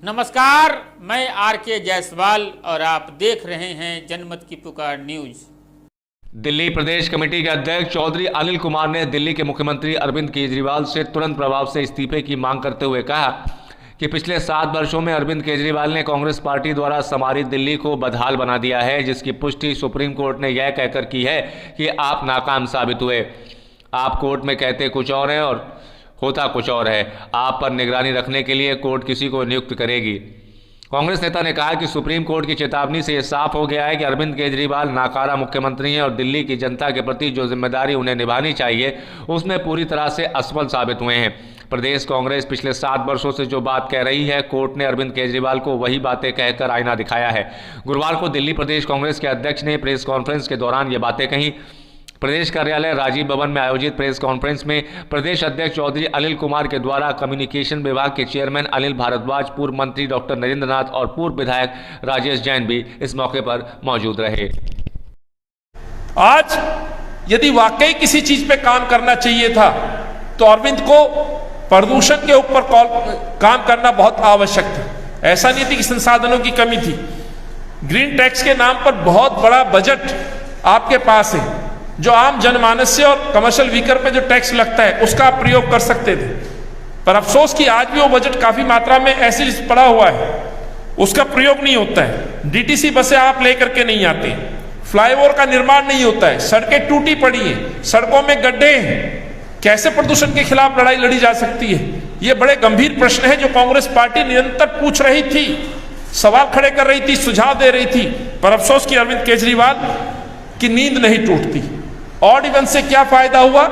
नमस्कार, मैं आर.के. जायसवाल और आप देख रहे हैं जनमत की पुकार न्यूज। दिल्ली प्रदेश कमेटी के अध्यक्ष चौधरी अनिल कुमार ने दिल्ली के मुख्यमंत्री अरविंद केजरीवाल से तुरंत प्रभाव से इस्तीफे की मांग करते हुए कहा कि पिछले 7 वर्षों में अरविंद केजरीवाल ने कांग्रेस पार्टी द्वारा समारित दिल्ली को बदहाल बना दिया है, जिसकी पुष्टि सुप्रीम कोर्ट ने यह कहकर की है कि आप नाकाम साबित हुए। आप कोर्ट में कहते कुछ और हैं और होता कुछ और है। आप पर निगरानी रखने के लिए कोर्ट किसी को नियुक्त करेगी। कांग्रेस नेता ने कहा कि सुप्रीम कोर्ट की चेतावनी से यह साफ हो गया है कि अरविंद केजरीवाल नाकारा मुख्यमंत्री हैं और दिल्ली की जनता के प्रति जो जिम्मेदारी उन्हें निभानी चाहिए उसमें पूरी तरह से असफल साबित हुए हैं। प्रदेश कांग्रेस पिछले 7 वर्षों से जो बात कह रही है, कोर्ट ने अरविंद केजरीवाल को वही बातें कहकर आईना दिखाया है। गुरुवार को दिल्ली प्रदेश कांग्रेस के अध्यक्ष ने प्रेस कॉन्फ्रेंस के दौरान ये बातें कहीं। प्रदेश कार्यालय राजीव भवन में आयोजित प्रेस कॉन्फ्रेंस में प्रदेश अध्यक्ष चौधरी अनिल कुमार के द्वारा कम्युनिकेशन विभाग के चेयरमैन अनिल भारद्वाज, पूर्व मंत्री डॉक्टर नरेंद्र नाथ और पूर्व विधायक राजेश जैन भी इस मौके पर मौजूद रहे। आज यदि वाकई किसी चीज पे काम करना चाहिए था तो अरविंद को प्रदूषण के ऊपर काम करना बहुत आवश्यक था। ऐसा नहीं थी कि संसाधनों की कमी थी। ग्रीन टैक्स के नाम पर बहुत बड़ा बजट आपके पास है, जो आम जनमानस से और कमर्शियल व्हीकल पे जो टैक्स लगता है उसका आप प्रयोग कर सकते थे। पर अफसोस कि आज भी वो बजट काफी मात्रा में ऐसे पड़ा हुआ है, उसका प्रयोग नहीं होता है। डीटीसी बसें आप लेकर के नहीं आते, फ्लाईओवर का निर्माण नहीं होता है, सड़कें टूटी पड़ी हैं, सड़कों में गड्ढे हैं। कैसे प्रदूषण के खिलाफ लड़ाई लड़ी जा सकती है? ये बड़े गंभीर प्रश्न है जो कांग्रेस पार्टी निरंतर पूछ रही थी, सवाल खड़े कर रही थी, सुझाव दे रही थी। पर अफसोस कि अरविंद केजरीवाल की नींद नहीं टूटती। ऑड इवन से क्या फायदा हुआ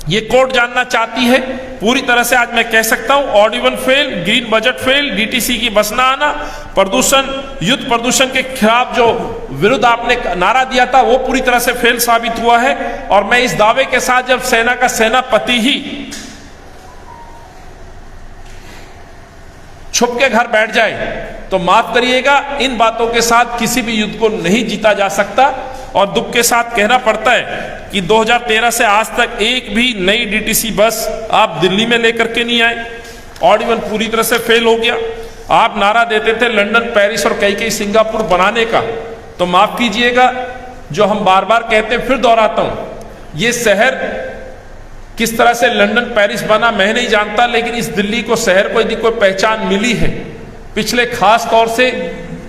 ये कोर्ट जानना चाहती है। पूरी तरह से आज मैं कह सकता हूं odd even fail, green budget fail, DTC की बस ना आना, प्रदूषण युद्ध प्रदूषण के खिलाफ जो विरुद्ध आपने नारा दिया था वो पूरी तरह से फेल साबित हुआ है। और मैं इस दावे के साथ, जब सेना का सेनापति ही छुप के घर बैठ जाए तो माफ करिएगा, इन बातों के साथ किसी भी युद्ध को नहीं जीता जा सकता। और दुख के साथ कहना पड़ता है कि 2013 से आज तक एक भी नई डीटीसी बस आप दिल्ली में लेकर के नहीं आए। ऑड इवन पूरी तरह से फेल हो गया। आप नारा देते थे लंदन, पेरिस और कई सिंगापुर बनाने का, तो माफ कीजिएगा, जो हम बार बार कहते हैं, फिर दोहराता हूं, ये शहर किस तरह से लंदन पेरिस बना मैं नहीं जानता, लेकिन इस दिल्ली को, शहर को यदि कोई पहचान मिली है पिछले खास तौर से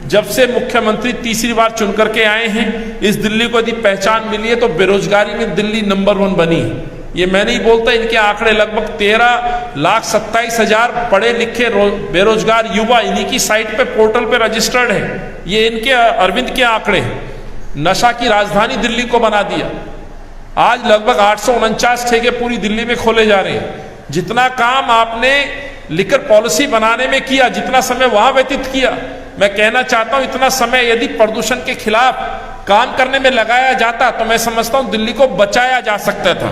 जब से मुख्यमंत्री तीसरी बार चुन करके आए हैं, इस दिल्ली को यदि पहचान मिली है तो बेरोजगारी में दिल्ली नंबर 1 बनी है। ये मैं नहीं बोलता, इनके आंकड़े लगभग 13,27,000 पढ़े लिखे बेरोजगार युवा इन्हीं की साइट पे, पोर्टल पे रजिस्टर्ड है। ये इनके अरविंद के आंकड़े हैं। नशा की राजधानी दिल्ली को बना दिया। आज लगभग 849 ठेके पूरी दिल्ली में खोले जा रहे हैं। जितना काम आपने लिकर पॉलिसी बनाने में किया, जितना समय वहां व्यतीत किया, मैं कहना चाहता हूं इतना समय यदि प्रदूषण के खिलाफ काम करने में लगाया जाता तो मैं समझता हूं दिल्ली को बचाया जा सकता था।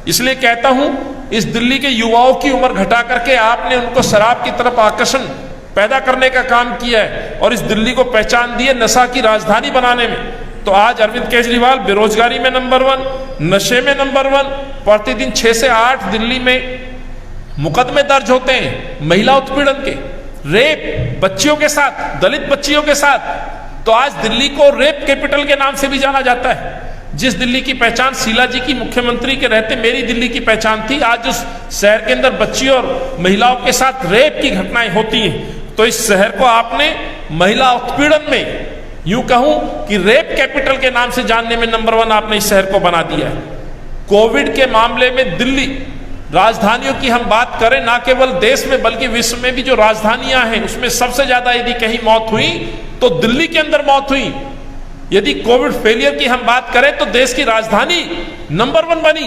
इसलिए कहता हूं इस दिल्ली के युवाओं की उम्र घटा करके आपने उनको शराब की तरफ आकर्षण पैदा करने का काम किया है और इस दिल्ली को पहचान दी है नशा की राजधानी बनाने में। तो आज अरविंद केजरीवाल बेरोजगारी में नंबर 1, नशे में नंबर 1, प्रतिदिन 6 से 8 दिल्ली में मुकदमे दर्ज होते हैं महिला उत्पीड़न के, रेप बच्चियों के साथ, दलित बच्चियों के साथ। तो आज दिल्ली को रेप कैपिटल के नाम से भी जाना जाता है। जिस दिल्ली की पहचान शीला जी की मुख्यमंत्री के रहते मेरी दिल्ली की पहचान थी, आज उस शहर के अंदर बच्चियों और महिलाओं के साथ रेप की घटनाएं होती हैं। तो इस शहर को आपने महिला उत्पीड़न में, यूं कहूं कि रेप कैपिटल के नाम से जानने में नंबर 1 आपने इस शहर को बना दिया है। कोविड के मामले में दिल्ली, राजधानियों की हम बात करें, ना केवल देश में बल्कि विश्व में भी जो राजधानियां हैं उसमें सबसे ज्यादा यदि कहीं मौत हुई तो दिल्ली के अंदर मौत हुई। यदि कोविड फेलियर की हम बात करें तो देश की राजधानी नंबर 1 बनी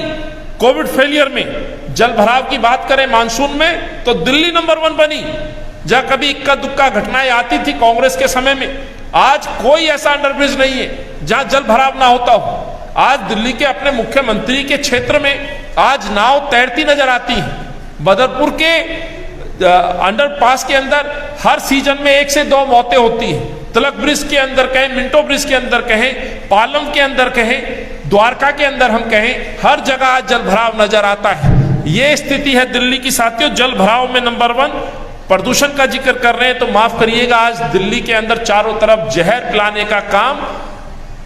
कोविड फेलियर में। जल भराव की बात करें मानसून में तो दिल्ली नंबर 1 बनी। जहां कभी इक्का दुक्का घटनाएं आती थी कांग्रेस के समय में, आज कोई ऐसा अंडरब्रिज नहीं है जहां जल भराव ना होता हो। आज दिल्ली के अपने मुख्यमंत्री के क्षेत्र में आज नाव तैरती नजर आती है। बदरपुर के अंडरपास के अंदर हर सीजन में 1 से 2 मौतें होती हैं। तिलक ब्रिज के अंदर कहें, मिंटो ब्रिज के अंदर कहें, पालम के अंदर कहें, द्वारका के अंदर हम कहें, हर जगह आज जल भराव नजर आता है। ये स्थिति है दिल्ली की साथियों, जल भराव में नंबर 1, प्रदूषण का जिक्र कर रहे हैं तो माफ करिएगा, आज दिल्ली के अंदर चारों तरफ जहर पिलाने का काम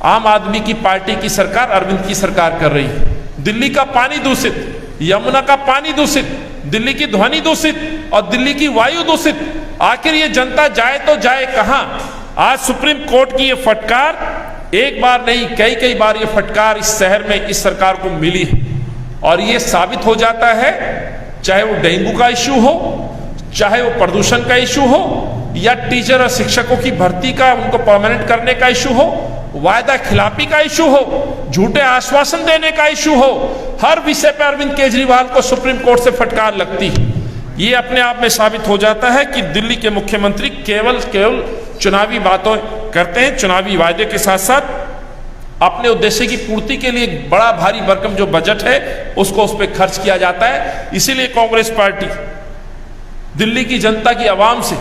आम आदमी की पार्टी की सरकार, अरविंद की सरकार कर रही है। दिल्ली का पानी दूषित, यमुना का पानी दूषित, दिल्ली की ध्वनि दूषित और दिल्ली की वायु दूषित। आखिर ये जनता जाए तो जाए कहां? आज सुप्रीम कोर्ट की ये फटकार एक बार नहीं कई बार ये फटकार इस शहर में इस सरकार को मिली है और ये साबित हो जाता है, चाहे वो डेंगू का इश्यू हो, चाहे वो प्रदूषण का इश्यू हो, या टीचर और शिक्षकों की भर्ती का, उनको परमानेंट करने का इश्यू हो, वायदा खिलाफी का इश्यू हो, झूठे आश्वासन देने का इश्यू हो, हर विषय पर अरविंद केजरीवाल को सुप्रीम कोर्ट से फटकार लगती है। ये अपने आप में साबित हो जाता है कि दिल्ली के मुख्यमंत्री केवल चुनावी बातों करते हैं, चुनावी वायदे के साथ साथ अपने उद्देश्य की पूर्ति के लिए बड़ा भारी भरकम जो बजट है उसको उस पर खर्च किया जाता है। इसीलिए कांग्रेस पार्टी दिल्ली की जनता की आवाम से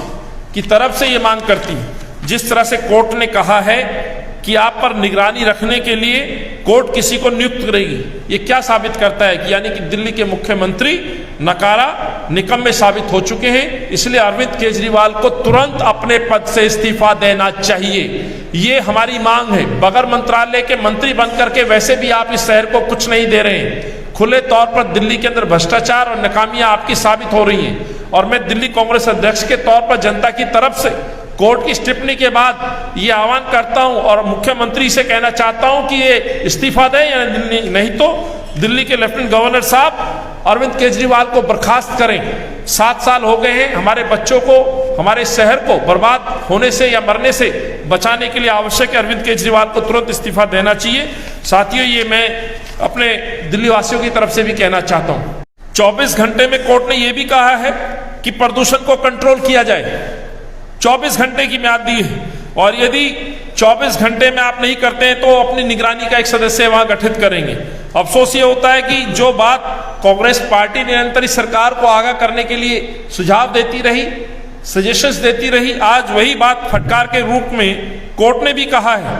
की तरफ से ये मांग करती है, जिस तरह से कोर्ट ने कहा है कि आप पर निगरानी रखने के लिए कोर्ट किसी को नियुक्त करेगी, ये क्या साबित करता है कि यानी कि दिल्ली के मुख्यमंत्री नकारा निकम्मे साबित हो चुके हैं। इसलिए अरविंद केजरीवाल को तुरंत अपने पद से इस्तीफा देना चाहिए, ये हमारी मांग है। बगैर मंत्रालय के मंत्री बनकर के वैसे भी आप इस शहर को कुछ नहीं दे रहे हैं। खुले तौर पर दिल्ली के अंदर भ्रष्टाचार और नाकामियां आपकी साबित हो रही हैं और मैं दिल्ली कांग्रेस अध्यक्ष के तौर पर जनता की तरफ से कोर्ट की टिप्पणी के बाद ये आह्वान करता हूं और मुख्यमंत्री से कहना चाहता हूं कि ये इस्तीफा दें या नहीं तो दिल्ली के लेफ्टिनेंट गवर्नर साहब अरविंद केजरीवाल को बर्खास्त करें। 7 साल हो गए हैं, हमारे बच्चों को, हमारे शहर को बर्बाद होने से या मरने से बचाने के लिए आवश्यक है अरविंद केजरीवाल को तुरंत इस्तीफा देना चाहिए। साथियों, ये मैं अपने दिल्ली वासियों की तरफ से भी कहना चाहता हूं। 24 घंटे में कोर्ट ने यह भी कहा है कि प्रदूषण को कंट्रोल किया जाए, 24 घंटे की म्याद दी है और यदि 24 घंटे में आप नहीं करते हैं तो अपनी निगरानी का एक सदस्य वहां गठित करेंगे। अफसोस ये होता है कि जो बात कांग्रेस पार्टी निरंतर इस सरकार को आगाह करने के लिए सुझाव देती रही, सजेशंस देती रही, आज वही बात फटकार के रूप में कोर्ट ने भी कहा है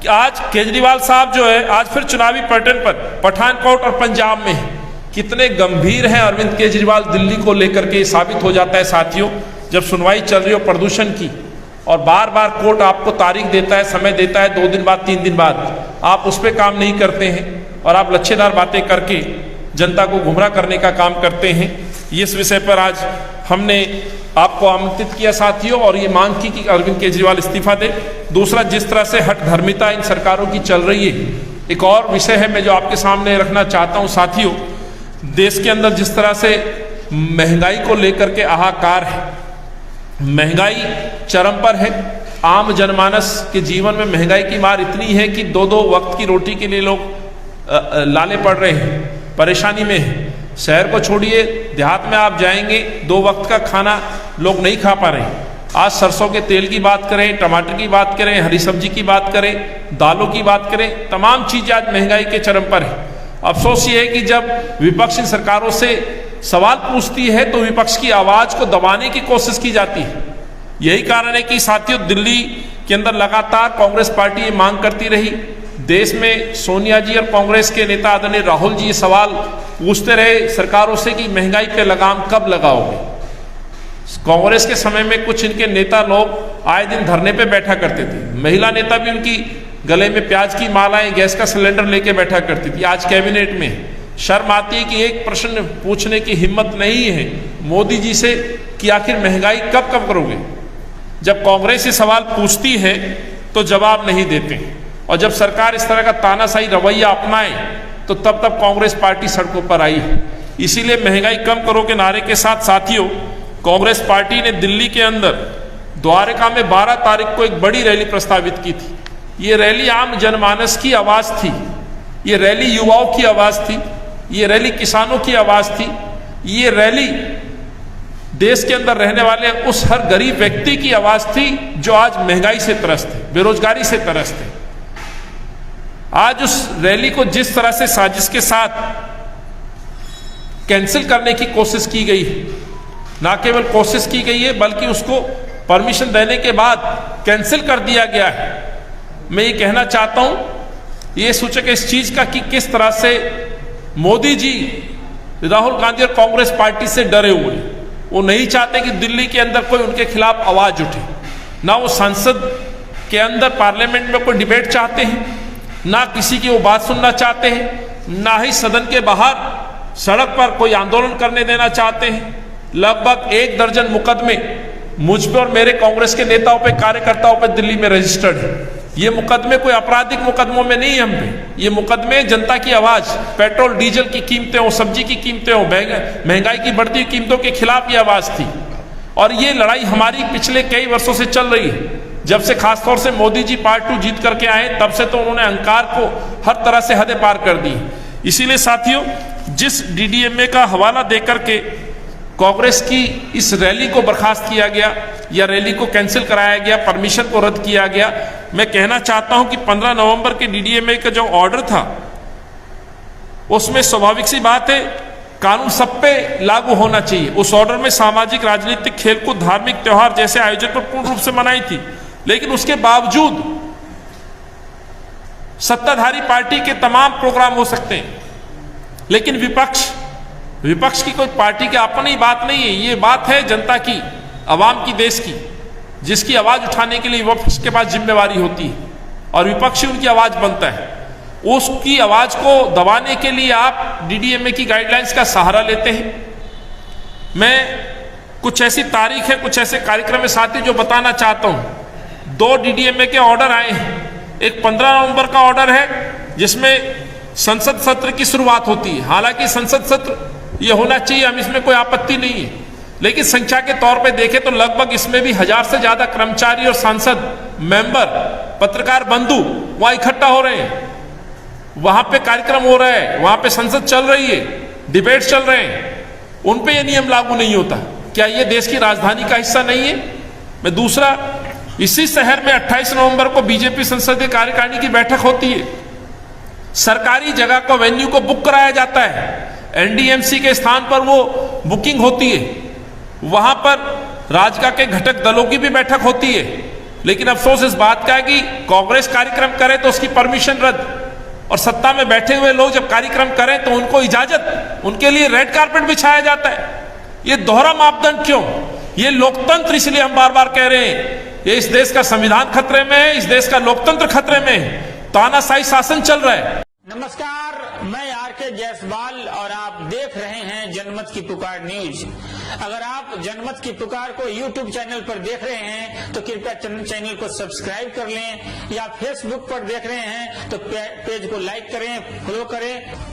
कि आज केजरीवाल साहब जो है आज फिर चुनावी पर्यटन पर पठानकोट और पंजाब में है। कितने गंभीर हैं अरविंद केजरीवाल दिल्ली को लेकर के साबित हो जाता है साथियों, जब सुनवाई चल रही हो प्रदूषण की और बार बार कोर्ट आपको तारीख देता है, समय देता है, 2 दिन बाद 3 दिन बाद, आप उस पर काम नहीं करते हैं और आप लच्छेदार बातें करके जनता को गुमराह करने का काम करते हैं। इस विषय पर आज हमने आपको आमंत्रित किया साथियों और ये मांग की कि अरविंद केजरीवाल इस्तीफा दे। दूसरा, जिस तरह से हट धर्मिता इन सरकारों की चल रही है, एक और विषय है मैं जो आपके सामने रखना चाहता हूँ साथियों। देश के अंदर जिस तरह से महंगाई को लेकर के हाहाकार है, महंगाई चरम पर है, आम जनमानस के जीवन में महंगाई की मार इतनी है कि 2-2 वक्त की रोटी के लिए लोग लाले पड़ रहे हैं, परेशानी में है। शहर को छोड़िए, देहात में आप जाएंगे 2 वक्त का खाना लोग नहीं खा पा रहे हैं। आज सरसों के तेल की बात करें, टमाटर की बात करें, हरी सब्जी की बात करें, दालों की बात करें, तमाम चीजें आज महंगाई के चरम पर है। अफसोस ये है कि जब विपक्ष इन सरकारों से सवाल पूछती है तो विपक्ष की आवाज को दबाने की कोशिश की जाती है। यही कारण है कि साथियों दिल्ली के अंदर लगातार कांग्रेस पार्टी ये मांग करती रही। देश में सोनिया जी और कांग्रेस के नेता आदरणीय राहुल जी ये सवाल पूछते रहे सरकारों से कि महंगाई पे लगाम कब लगाओगे। कांग्रेस के समय में कुछ इनके नेता लोग आए दिन धरने पे बैठा करते थे, महिला नेता भी उनकी गले में प्याज की मालाएं, गैस का सिलेंडर लेके बैठा करती थी। आज कैबिनेट में शर्म आती है कि एक प्रश्न पूछने की हिम्मत नहीं है मोदी जी से कि आखिर महंगाई कब करोगे। जब कांग्रेस ये सवाल पूछती है तो जवाब नहीं देते और जब सरकार इस तरह का तानाशाही रवैया अपनाए तो तब कांग्रेस पार्टी सड़कों पर आई है। इसीलिए महंगाई कम करो के नारे के साथ साथियों कांग्रेस पार्टी ने दिल्ली के अंदर द्वारका में 12 तारीख को एक बड़ी रैली प्रस्तावित की थी। ये रैली आम जनमानस की आवाज थी, ये रैली युवाओं की आवाज थी, ये रैली किसानों की आवाज थी, ये रैली देश के अंदर रहने वाले उस हर गरीब व्यक्ति की आवाज थी जो आज महंगाई से त्रस्त है, बेरोजगारी से त्रस्त है। आज उस रैली को जिस तरह से साजिश के साथ कैंसिल करने की कोशिश की गई है, ना केवल कोशिश की गई है बल्कि उसको परमिशन देने के बाद कैंसिल कर दिया गया है। मैं ये कहना चाहता हूं, ये सूचक इस चीज का कि किस तरह से मोदी जी राहुल गांधी और कांग्रेस पार्टी से डरे हुए। वो नहीं चाहते कि दिल्ली के अंदर कोई उनके खिलाफ आवाज उठे। ना वो संसद के अंदर पार्लियामेंट में कोई डिबेट चाहते हैं, ना किसी की वो बात सुनना चाहते हैं, ना ही सदन के बाहर सड़क पर कोई आंदोलन करने देना चाहते हैं। लगभग 1 दर्जन मुकदमे मुझ पे और मेरे कांग्रेस के नेताओं पे, कार्यकर्ताओं पे दिल्ली में रजिस्टर्ड है। ये मुकदमे कोई आपराधिक मुकदमों में नहीं है हम पे, ये मुकदमे जनता की आवाज, पेट्रोल डीजल की कीमतें हो, सब्जी की कीमतें हो, महंगाई की बढ़ती हुई कीमतों के खिलाफ ये आवाज थी। और ये लड़ाई हमारी पिछले कई वर्षों से चल रही है। जब से खासतौर से मोदी जी पार्ट 2 जीत करके आए, तब से तो उन्होंने अहंकार को हर तरह से हदें पार कर दी। इसीलिए साथियों, जिस डीडीएमए का हवाला देकर के कांग्रेस की इस रैली को बर्खास्त किया गया या रैली को कैंसिल कराया गया, परमिशन को रद्द किया गया, मैं कहना चाहता हूं कि 15 नवंबर के डीडीएमए का जो ऑर्डर था, उसमें स्वाभाविक सी बात है कानून सब पे लागू होना चाहिए। उस ऑर्डर में सामाजिक, राजनीतिक, खेलकूद, धार्मिक त्योहार जैसे आयोजन पर पूर्ण रूप से मनाई थी, लेकिन उसके बावजूद सत्ताधारी पार्टी के तमाम प्रोग्राम हो सकते हैं, लेकिन विपक्ष की कोई पार्टी की अपनी बात नहीं है। ये बात है जनता की, आवाम की, देश की, जिसकी आवाज उठाने के लिए विपक्ष के पास जिम्मेवारी होती है और विपक्ष ही उनकी आवाज बनता है। उसकी आवाज को दबाने के लिए आप डीडीएमए की गाइडलाइंस का सहारा लेते हैं। मैं कुछ ऐसी तारीख है, कुछ ऐसे कार्यक्रम में साथी जो बताना चाहता हूं। 2 डीडीएमए के ऑर्डर आए हैं। एक 15 नवंबर का ऑर्डर है जिसमें संसद सत्र की शुरुआत होती है। हालांकि संसद सत्र ये होना चाहिए, हम इसमें कोई आपत्ति नहीं है, लेकिन संख्या के तौर पे देखें तो लगभग इसमें भी 1000 से ज्यादा कर्मचारी और सांसद, मेंबर, पत्रकार बंधु वहां इकट्ठा हो रहे हैं। वहां पे कार्यक्रम हो रहा है, वहां पे संसद चल रही है, डिबेट चल रहे हैं, उन पे ये नियम लागू नहीं होता। क्या ये देश की राजधानी का हिस्सा नहीं है? मैं दूसरा, इसी शहर में 28 नवंबर को बीजेपी संसदीय कार्यकारिणी की बैठक होती है। सरकारी जगह को, वेन्यू को बुक कराया जाता है, एनडीएमसी के स्थान पर वो बुकिंग होती है, वहां पर राजगा के घटक दलों की भी बैठक होती है। लेकिन अफसोस इस बात का है कि कांग्रेस कार्यक्रम करे तो उसकी परमिशन रद्द, और सत्ता में बैठे हुए लोग जब कार्यक्रम करें तो उनको इजाजत, उनके लिए रेड कारपेट बिछाया जाता है। ये दोहरा मापदंड क्यों? ये लोकतंत्र, इसलिए हम बार बार कह रहे हैं, ये इस देश का संविधान खतरे में है, इस देश का लोकतंत्र खतरे में है, तानाशाही शासन चल रहा है। नमस्कार, मैं आरके जायसवाल और आप देख रहे हैं जनमत की पुकार न्यूज। अगर आप जनमत की पुकार को यूट्यूब चैनल पर देख रहे हैं तो कृपया चैनल को सब्सक्राइब कर लें, या फेसबुक पर देख रहे हैं तो पेज को लाइक करें, फॉलो करें।